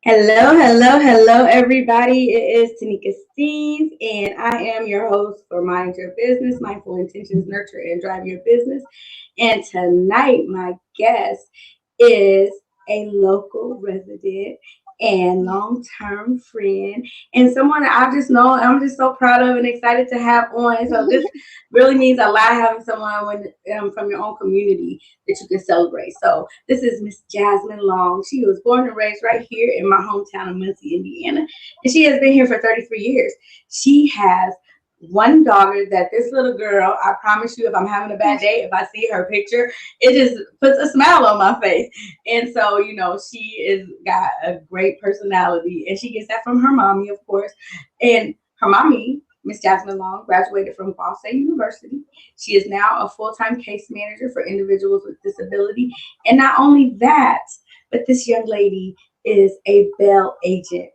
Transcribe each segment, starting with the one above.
Hello, hello, hello, everybody. It is Tanika Steves, and I am your host for Mind Your Business, Mindful Intentions, Nurture, and Drive Your Business. And tonight, my guest is a local resident and long-term friend, and someone I just know I'm just so proud of and excited to have on. So this really means a lot having someone from your own community that you can celebrate. So this is Miss Jasmine Long. She was born and raised right here in my hometown of Muncie, Indiana, and she has been here for 33 years. She has one daughter that this little girl, I promise you, if I'm having a bad day, if I see her picture, it just puts a smile on my face. And so, she is got a great personality, and she gets that from her mommy, of course. And her mommy, Miss Jasmine Long, graduated from Ball State University. She is now a full-time case manager for individuals with disability. And not only that, but this young lady is a Bell agent.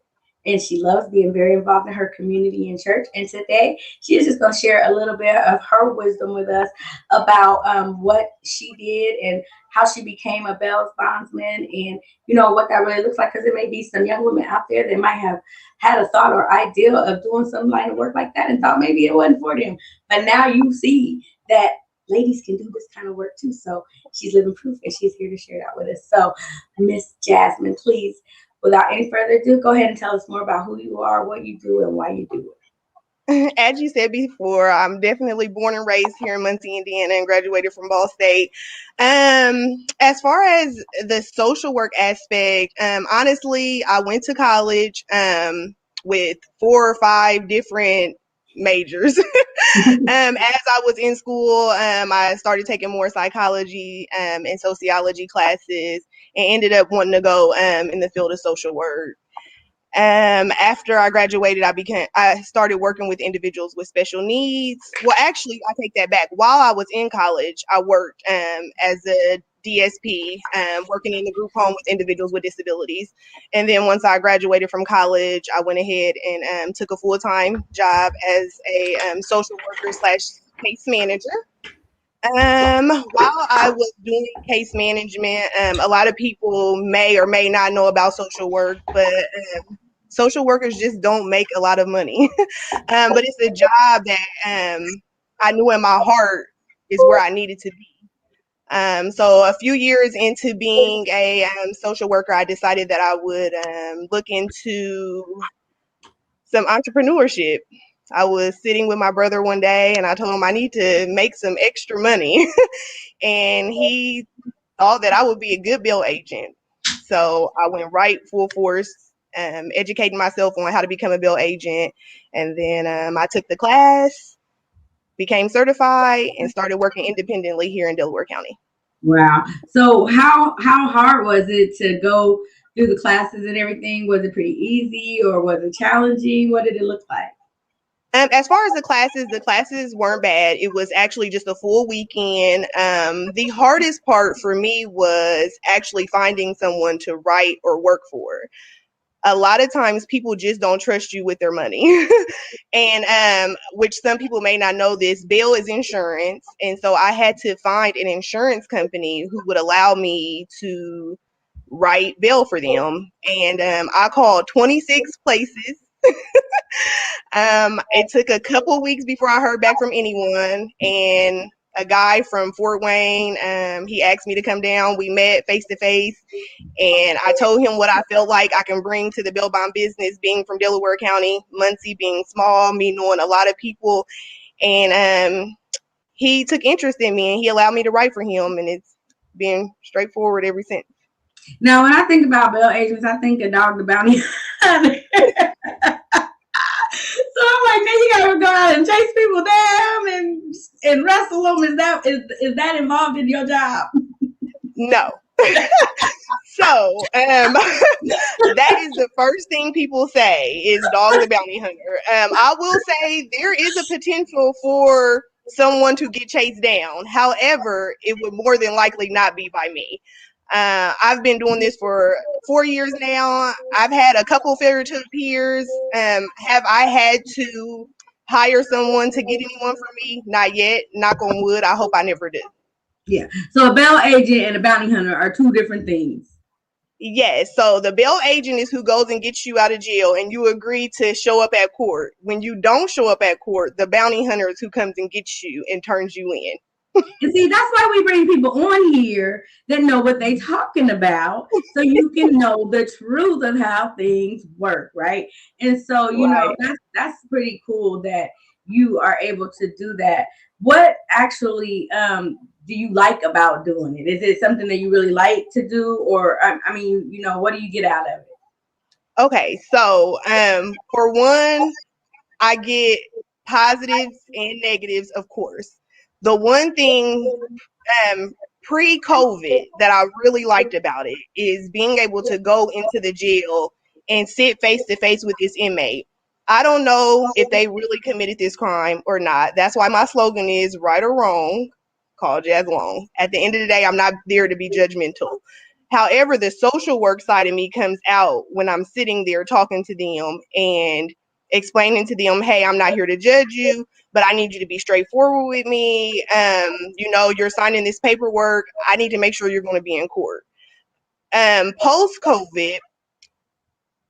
And she loves being very involved in her community and church. And today, she is just going to share a little bit of her wisdom with us about what she did and how she became a Bell's bondsman, and what that really looks like. Because there may be some young women out there that might have had a thought or idea of doing some line of work like that and thought maybe it wasn't for them. But now you see that ladies can do this kind of work too. So she's living proof, and she's here to share that with us. So, Miss Jasmine, please, without any further ado, go ahead and tell us more about who you are, what you do, and why you do it. As you said before, I'm definitely born and raised here in Muncie, Indiana, and graduated from Ball State. As far as the social work aspect, honestly, I went to college with 4 or 5 different majors. As I was in school, I started taking more psychology and sociology classes, and ended up wanting to go in the field of social work. After I graduated, I started working with individuals with special needs. Well, actually, I take that back. While I was in college, I worked as a DSP, working in the group home with individuals with disabilities. And then once I graduated from college, I went ahead and took a full-time job as a social worker / case manager. While I was doing case management, a lot of people may or may not know about social work, but social workers just don't make a lot of money. But it's a job that I knew in my heart is where I needed to be. So a few years into being a social worker, I decided that I would look into some entrepreneurship. I was sitting with my brother one day, and I told him I need to make some extra money. And he thought that I would be a good bill agent. So I went right full force, educating myself on how to become a bill agent. And then I took the class, became certified, and started working independently here in Delaware County. Wow. So how hard was it to go through the classes and everything? Was it pretty easy, or was it challenging? What did it look like? As far as the classes weren't bad. It was actually just a full weekend. The hardest part for me was actually finding someone to write or work for. A lot of times people just don't trust you with their money. And which some people may not know this, bail is insurance. And so I had to find an insurance company who would allow me to write bail for them. And I called 26 places. It took a couple weeks before I heard back from anyone, and a guy from Fort Wayne, he asked me to come down. We met face to face, and I told him what I felt like I can bring to the bail bond business, being from Delaware County, Muncie being small, me knowing a lot of people, and he took interest in me, and he allowed me to write for him, and it's been straightforward ever since. Now, when I think about bail agents, I think of Dog the Bounty Hunter. So I'm like, man, you gotta go out and chase people down and wrestle them. Is that involved in your job? No. So that is the first thing people say is Dog the Bounty Hunter. I will say there is a potential for someone to get chased down. However, it would more than likely not be by me. I've been doing this for 4 years now. I've had a couple failure to appears. Have I had to hire someone to get anyone for me? Not yet. Knock on wood. I hope I never do. Yeah. So a bail agent and a bounty hunter are two different things. Yes, so the bail agent is who goes and gets you out of jail, and you agree to show up at court. When you don't show up at court, the bounty hunter is who comes and gets you and turns you in. And see, that's why we bring people on here that know what they're talking about, so you can know the truth of how things work, right? And so, Right. that's pretty cool that you are able to do that. What actually do you like about doing it? Is it something that you really like to do, or I mean, what do you get out of it? Okay, so for one, I get positives and negatives, of course. The one thing pre-COVID that I really liked about it is being able to go into the jail and sit face to face with this inmate. I don't know if they really committed this crime or not. That's why my slogan is right or wrong, call Jazz Long. At the end of the day, I'm not there to be judgmental. However, the social work side of me comes out when I'm sitting there talking to them and explaining to them, hey, I'm not here to judge you, but I need you to be straightforward with me. You're signing this paperwork. I need to make sure you're going to be in court. Post COVID,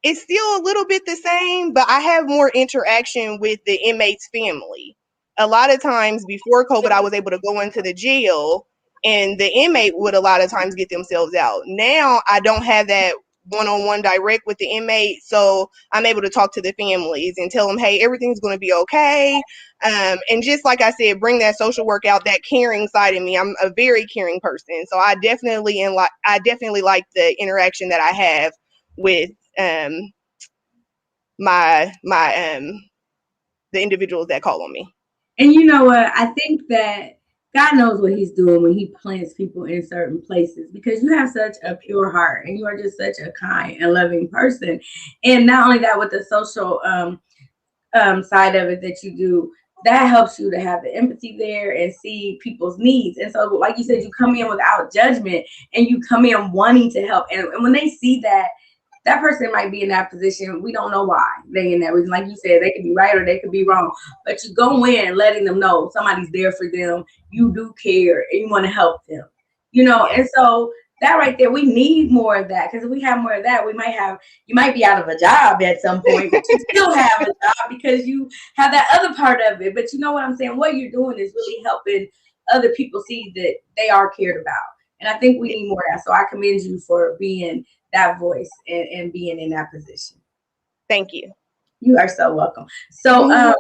it's still a little bit the same, but I have more interaction with the inmate's family. A lot of times before COVID, I was able to go into the jail and the inmate would a lot of times get themselves out. Now I don't have that one-on-one direct with the inmate, so I'm able to talk to the families and tell them, hey, everything's going to be okay. And just like I said, bring that social work out, that caring side of me. I'm a very caring person, so I definitely like the interaction that I have with my the individuals that call on me. And you know what? I think that God knows what He's doing when He plants people in certain places, because you have such a pure heart and you are just such a kind and loving person. And not only that, with the social side of it that you do, that helps you to have the empathy there and see people's needs. And so, like you said, you come in without judgment and you come in wanting to help. And when they see that person might be in that position. We don't know why they in that reason. Like you said, they could be right or they could be wrong. But you go in letting them know somebody's there for them. You do care and you want to help them. And so that right there, we need more of that, because if we have more of that, you might be out of a job at some point, but you still have a job because you have that other part of it. But you know what I'm saying? What you're doing is really helping other people see that they are cared about. And I think we need more of that. So I commend you for being that voice and being in that position. Thank you. You are so welcome. So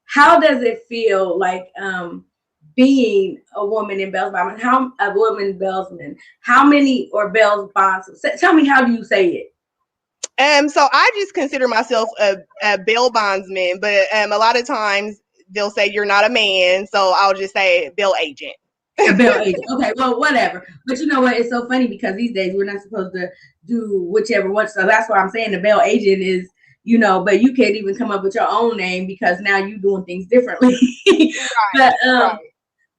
how does it feel like being a woman in Bell's Bondsman? How a woman Bellsman? How many or Bell's Bonds? Tell me, how do you say it? So I just consider myself a bail bondsman, but a lot of times they'll say you're not a man, so I'll just say bail agent. A bail agent. Okay, well, whatever. But you know what? It's so funny because these days we're not supposed to do whichever one. So that's why I'm saying the bail agent is, but you can't even come up with your own name because now you're doing things differently. Right.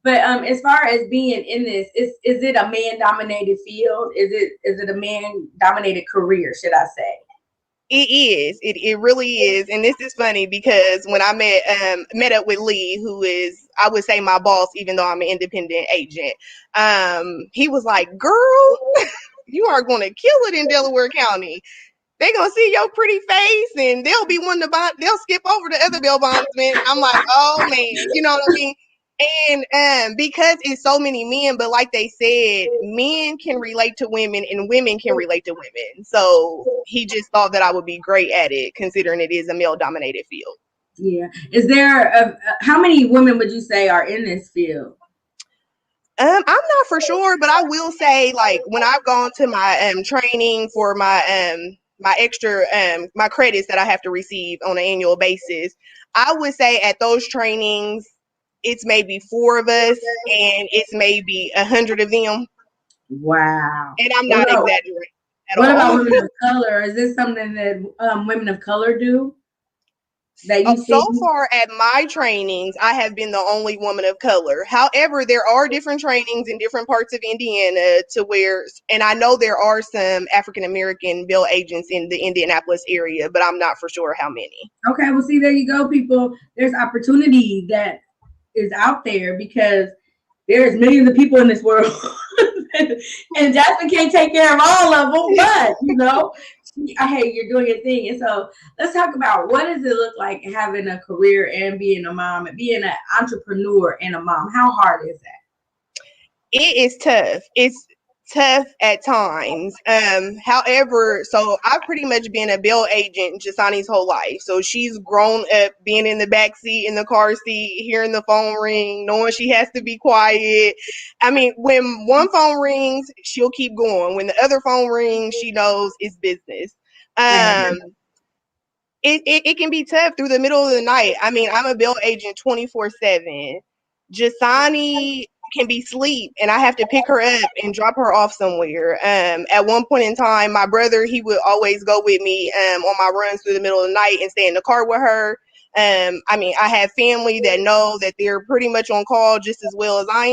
But as far as being in this, is it a man-dominated field? Is it a man-dominated career, should I say? It is. It really is. And this is funny because when I met up with Lee, who is, I would say, my boss, even though I'm an independent agent, he was like, girl, you are going to kill it in Delaware County. They're going to see your pretty face and they'll be wanting to buy, they'll skip over the other bail bondsmen. I'm like, oh man, you know what I mean? And because it's so many men, but like they said, men can relate to women and women can relate to women. So he just thought that I would be great at it, considering it is a male-dominated field. Yeah. Is there how many women would you say are in this field? I'm not for sure, but I will say, like, when I've gone to my training for my extra my credits that I have to receive on an annual basis, I would say at those trainings, it's maybe 4 of us and it's maybe 100 of them. Wow. And I'm not exaggerating at all. What about women of color? Is this something that women of color do? That you so far at my trainings, I have been the only woman of color. However, there are different trainings in different parts of Indiana to where, and I know there are some African American bail agents in the Indianapolis area, but I'm not for sure how many. Okay, well, see, there you go, people. There's opportunity that is out there because there's millions of people in this world. And and Jasmine can't take care of all of them, but hey, you're doing your thing. And so let's talk about what does it look like having a career and being a mom and being an entrepreneur and a mom. How hard is that? It is tough. It's tough at times. However, so I've pretty much been a bail agent Jasani's whole life. So she's grown up being in the back seat, in the car seat, hearing the phone ring, knowing she has to be quiet. I mean, when one phone rings, she'll keep going. When the other phone rings, she knows it's business. Um, it can be tough through the middle of the night. I mean, I'm a bail agent 24/7. Jasani can be asleep and I have to pick her up and drop her off somewhere. At one point in time, my brother, he would always go with me on my runs through the middle of the night and stay in the car with her. I mean, I have family that know that they're pretty much on call just as well as I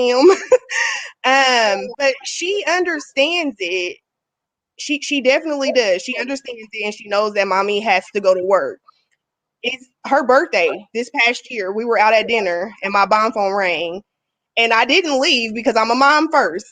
am. But she understands it. She definitely does. She understands it and she knows that mommy has to go to work. It's her birthday this past year. We were out at dinner and my bomb phone rang. And I didn't leave because I'm a mom first.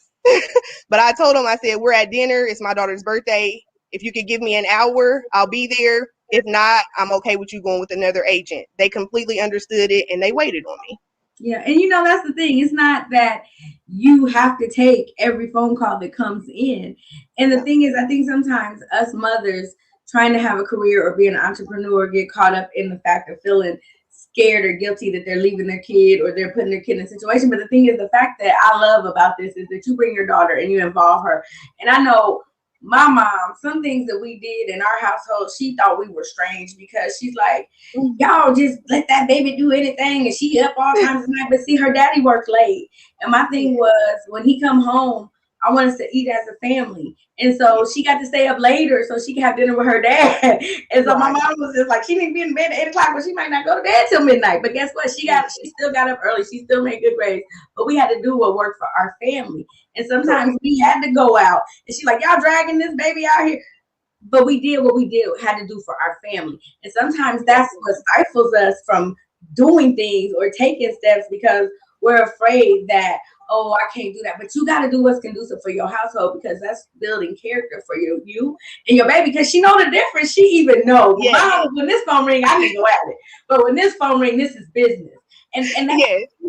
But I told him, I said, we're at dinner. It's my daughter's birthday. If you could give me an hour, I'll be there. If not, I'm okay with you going with another agent. They completely understood it and they waited on me. Yeah, and that's the thing. It's not that you have to take every phone call that comes in. And the thing is, I think sometimes us mothers trying to have a career or be an entrepreneur get caught up in the fact of feeling scared or guilty that they're leaving their kid or they're putting their kid in a situation. But the thing is, the fact that I love about this is that you bring your daughter and you involve her. And I know my mom, some things that we did in our household, she thought we were strange because she's like, y'all just let that baby do anything and she up all times of night. But see, her daddy worked late. And my thing was when he come home, I want us to eat as a family. And so she got to stay up later so she could have dinner with her dad. And so my mom was just like, she didn't be in bed at 8 o'clock, but she might not go to bed till midnight. But guess what? She still got up early. She still made good grades. But we had to do what worked for our family. And sometimes we had to go out. And she's like, y'all dragging this baby out here. But we did what we had to do for our family. And sometimes that's what stifles us from doing things or taking steps because we're afraid that, oh, I can't do that. But you got to do what's conducive for your household because that's building character for you and your baby. Because she know the difference. She even knows. Yeah. Mom, when this phone ring, I can go at it. But when this phone ring, this is business. And that's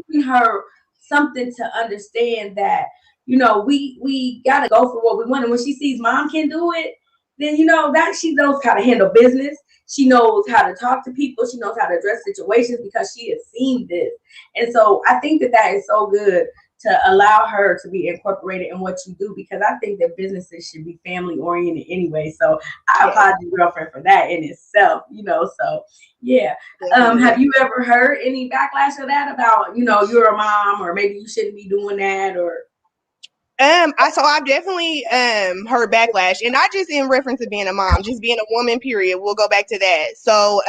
giving her something to understand that, we got to go for what we want. And when she sees mom can do it, then, that she knows how to handle business. She knows how to talk to people. She knows how to address situations because she has seen this. And so I think that is so good to allow her to be incorporated in what you do because I think that businesses should be family oriented anyway. So I applaud your girlfriend for that in itself, so yeah. Have you ever heard any backlash of that about, you're a mom or maybe you shouldn't be doing that or? I've definitely heard backlash, and not just in reference to being a mom, just being a woman, period. We'll go back to that. So,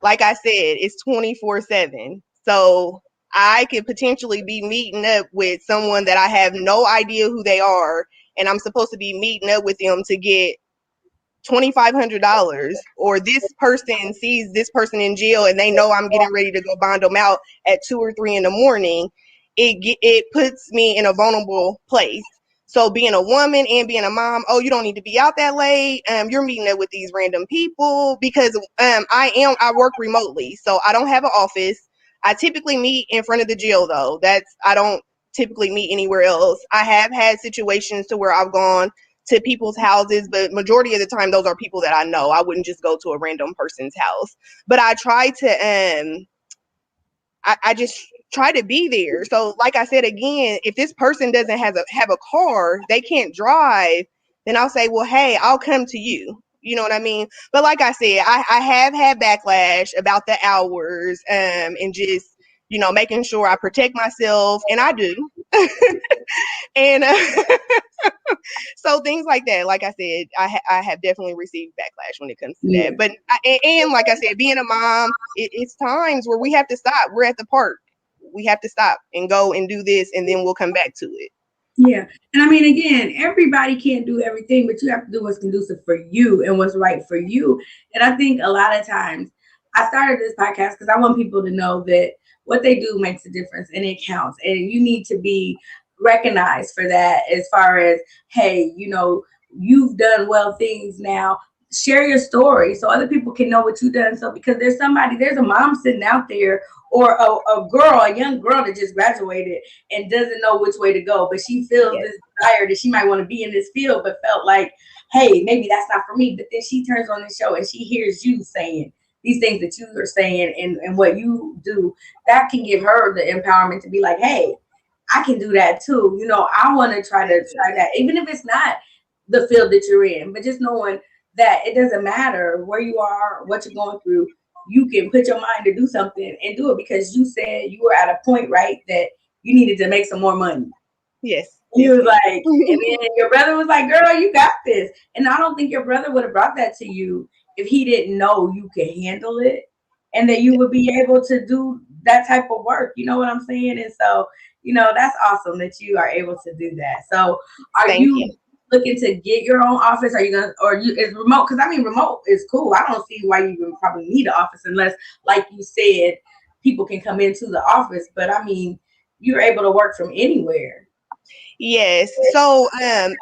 like I said, it's 24/7. So I could potentially be meeting up with someone that I have no idea who they are, and I'm supposed to be meeting up with them to get $2,500, or this person sees this person in jail and they know I'm getting ready to go bond them out at 2 or 3 in the morning. It puts me in a vulnerable place. So being a woman and being a mom, you don't need to be out that late. You're meeting up with these random people because I work remotely, so I don't have an office. I typically meet in front of the jail though. I don't typically meet anywhere else. I have had situations to where I've gone to people's houses, but majority of the time those are people that I know. I wouldn't just go to a random person's house. But I try to I just try to be there. So like I said again, if this person doesn't have a car, they can't drive, then I'll say, well, hey, I'll come to you. You know what I mean? But like I said, I have had backlash about the hours and just, making sure I protect myself, and I do. And so things like that, like I said, I have definitely received backlash when it comes to that. But and like I said, being a mom, it's times where we have to stop. We're at the park. We have to stop and go and do this, and then we'll come back to it. Yeah. And I mean, again, everybody can't do everything, but you have to do what's conducive for you and what's right for you. And I think a lot of times I started this podcast because I want people to know that what they do makes a difference and it counts. And you need to be recognized for that, as far as, hey, you've done well things now. Share your story so other people can know what you've done. So because there's a mom sitting out there, or a young girl that just graduated and doesn't know which way to go, but she feels Yes. this desire that she might want to be in this field, but felt like, hey, maybe that's not for me. But then she turns on the show and she hears you saying these things that you are saying, and what you do, that can give her the empowerment to be like, hey, I can do that too. I want to try that, even if it's not the field that you're in, but just knowing that it doesn't matter where you are, what you're going through. You can put your mind to do something and do it, because you said you were at a point, right, that you needed to make some more money. Yes. He Yes, was ma'am. like, and then your brother was like, girl, you got this. And I don't think your brother would have brought that to you if he didn't know you could handle it, and that you would be able to do that type of work. You know what I'm saying? And so, that's awesome that you are able to do that. So are Thank you you. looking to get your own office? Are you gonna, or you is remote? Because I mean, remote is cool. I don't see why you would probably need an office, unless, like you said, people can come into the office. But I mean, you're able to work from anywhere. Yes. So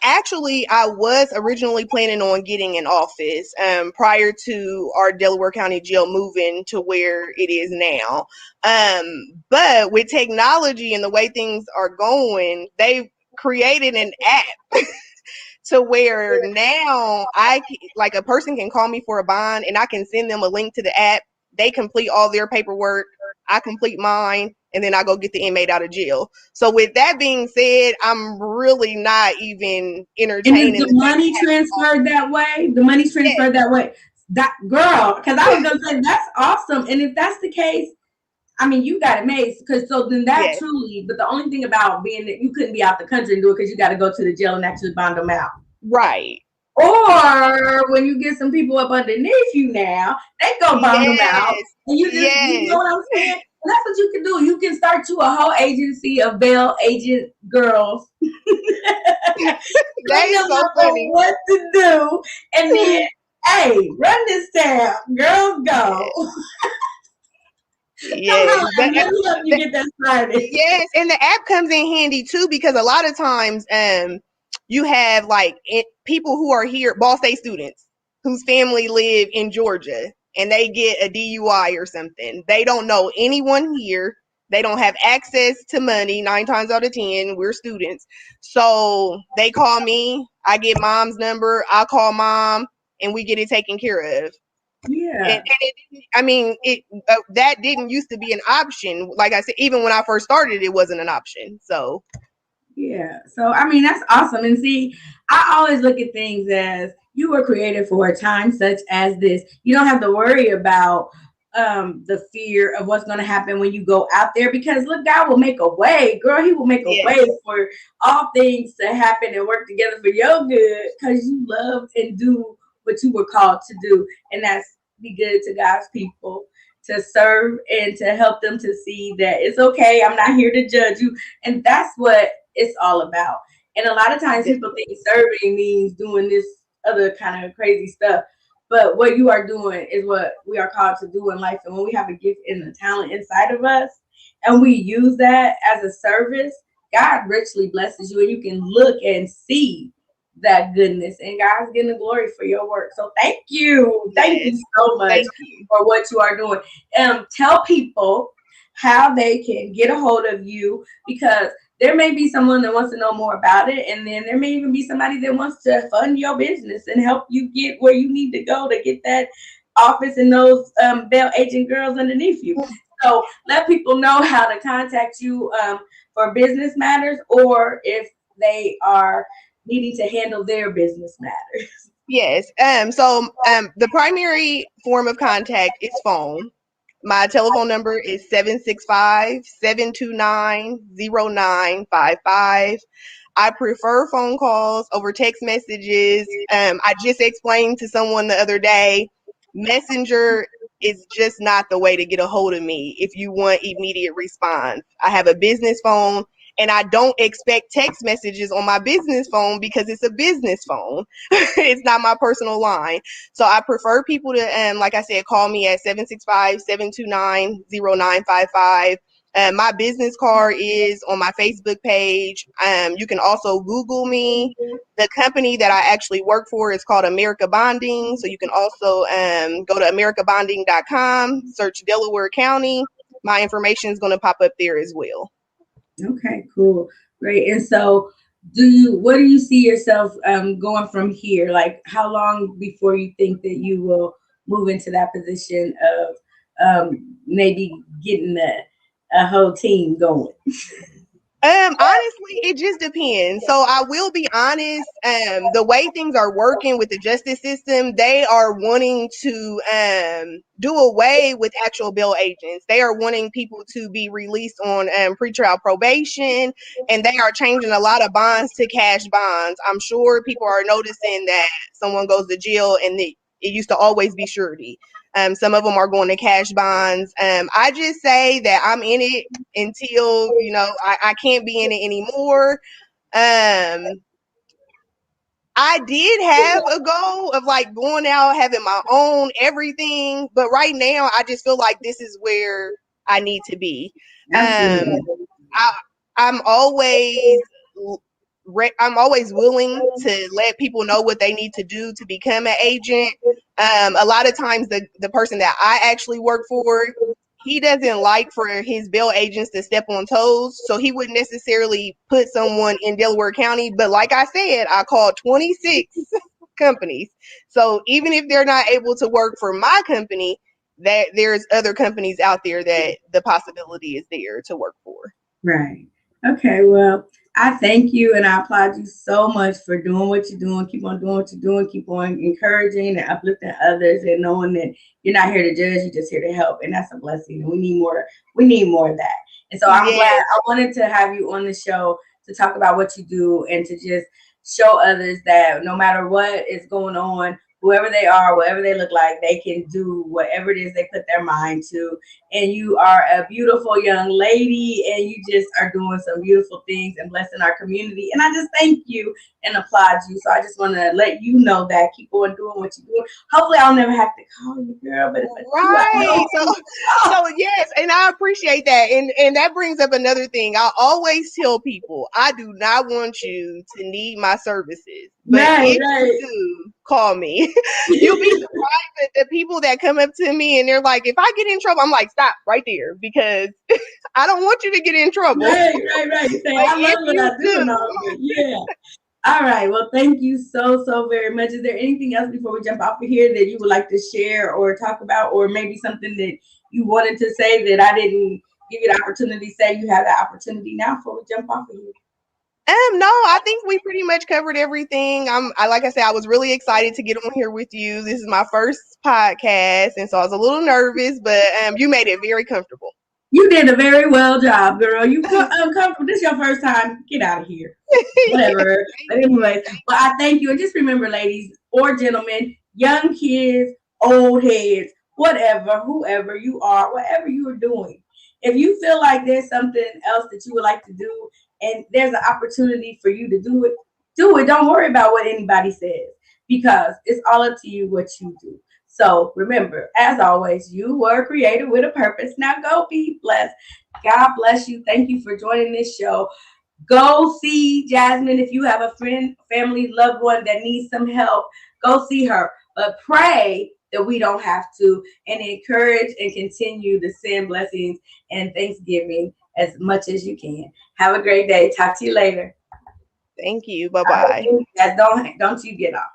actually I was originally planning on getting an office prior to our Delaware County jail moving to where it is now. But with technology and the way things are going, they've created an app to where now like a person can call me for a bond and I can send them a link to the app. They complete all their paperwork. I complete mine, and then I go get the inmate out of jail. So with that being said, I'm really not even And is entertaining the the fact money of having an transferred office. that way? The money's Yes, transferred that way. That girl, because I was gonna say that's awesome. And if that's the case, I mean, you got it made. Because so then that yes, truly, but the only thing about being that you couldn't be out the country and do it, because you got to go to the jail and actually bond them out. right. Or when you get some people up underneath you now, they go bond them out. Yes, And you know yes. what I'm saying? And that's what you can do. You can start to a whole agency of bail agent girls. That Train is them so on funny. what to do. And then, hey, run this town. Girls go. Yes, Come yes. on, let me help you The, get that started. yes, and the app comes in handy too, because a lot of times you have like people who are here, Ball State students whose family live in Georgia, and they get a DUI or something. They don't know anyone here. They don't have access to money. 9 times out of 10, we're students. So they call me. I get mom's number. I call mom, and we get it taken care of. And Yeah. I mean, that didn't used to be an option. Like I said, even when I first started, it wasn't an option. So Yeah. So I mean that's awesome. And see, I always look at things as you were created for a time such as this. You don't have to worry about the fear of what's going to happen when you go out there, because look, God will make a way. Girl, he will make a way yes, for all things to happen and work together for your good, because you love and do what you were called to do. And that's be good to God's people, to serve and to help them to see that it's okay. I'm not here to judge you. And that's what it's all about. And a lot of times people think definitely. serving means doing this other kind of crazy stuff. But what you are doing is what we are called to do in life. And when we have a gift and a talent inside of us, and we use that as a service, God richly blesses you, and you can look and see that goodness, and God's getting the glory for your work. So thank you Yes, so much thank you. for what you are doing. Tell people how they can get a hold of you, because there may be someone that wants to know more about it, and then there may even be somebody that wants to fund your business and help you get where you need to go to get that office and those bail agent girls underneath you. So let people know how to contact you for business matters, or if they are needing to handle their business matters. Yes. The primary form of contact is phone. My telephone number is 765-729-0955. I prefer phone calls over text messages. I just explained to someone the other day, Messenger is just not the way to get a hold of me if you want immediate response. I have a business phone, and I don't expect text messages on my business phone because it's a business phone. It's not my personal line. So I prefer people to, like I said, call me at 765-729-0955. My business card is on my Facebook page. You can also Google me. The company that I actually work for is called America Bonding. So you can also go to americabonding.com, search Delaware County. My information is going to pop up there as well. Okay, cool. Great. And so what do you see yourself going from here? Like how long before you think that you will move into that position of maybe getting a whole team going? Honestly, it just depends. So I will be honest. The way things are working with the justice system, they are wanting to do away with actual bail agents. They are wanting people to be released on pretrial probation, and they are changing a lot of bonds to cash bonds. I'm sure people are noticing that someone goes to jail, and it used to always be surety. Some of them are going to cash bonds. I just say that I'm in it until I can't be in it anymore. I did have a goal of like going out, having my own everything, but right now I just feel like this is where I need to be. Absolutely. I, I'm always I'm always willing to let people know what they need to do to become an agent. A lot of times the person that I actually work for, he doesn't like for his bail agents to step on toes, so he wouldn't necessarily put someone in Delaware County. But like I said, I called 26 companies. So even if they're not able to work for my company, that there's other companies out there that the possibility is there to work for. Right. Okay. Well, I thank you and I applaud you so much for doing what you're doing. Keep on doing what you're doing. Keep on encouraging and uplifting others and knowing that you're not here to judge, you're just here to help. And that's a blessing. And we need more of that. And so I'm glad Yes. I wanted to have you on the show to talk about what you do and to just show others that no matter what is going on, whoever they are, whatever they look like, they can do whatever it is they put their mind to. And you are a beautiful young lady and you just are doing some beautiful things and blessing our community. And I just thank you and applaud you. So I just want to let you know that keep on doing what you're doing. Hopefully I'll never have to call you, girl, but if I do, I Right. know. So yes, and I appreciate that. And that brings up another thing. I always tell people, I do not want you to need my services. But Right, if right. you do, call me. You'll be surprised at the people that come up to me and they're like, if I get in trouble, I'm like, stop right there because I don't want you to get in trouble. Right. Say, But I love if what you I do and all, do, but yeah. All right. Well, thank you so very much. Is there anything else before we jump off of here that you would like to share or talk about, or maybe something that you wanted to say that I didn't give you the opportunity to say? You have the opportunity now before we jump off of here. No, I think we pretty much covered everything. Like I said, I was really excited to get on here with you. This is my first podcast, and so I was a little nervous, but you made it very comfortable. You did a very well job, girl. You uncomfortable. This is your first time. Get out of here. Whatever. But anyway, well, I thank you. And just remember, ladies or gentlemen, young kids, old heads, whatever, whoever you are, whatever you are doing, if you feel like there's something else that you would like to do and there's an opportunity for you to do it, do it. Don't worry about what anybody says because it's all up to you what you do. So remember, as always, you were created with a purpose. Now go be blessed. God bless you. Thank you for joining this show. Go see Jasmine if you have a friend, family, loved one that needs some help. Go see her. But pray that we don't have to and encourage and continue to send blessings and thanksgiving as much as you can. Have a great day. Talk to you later. Thank you. Bye bye. Don't you get off.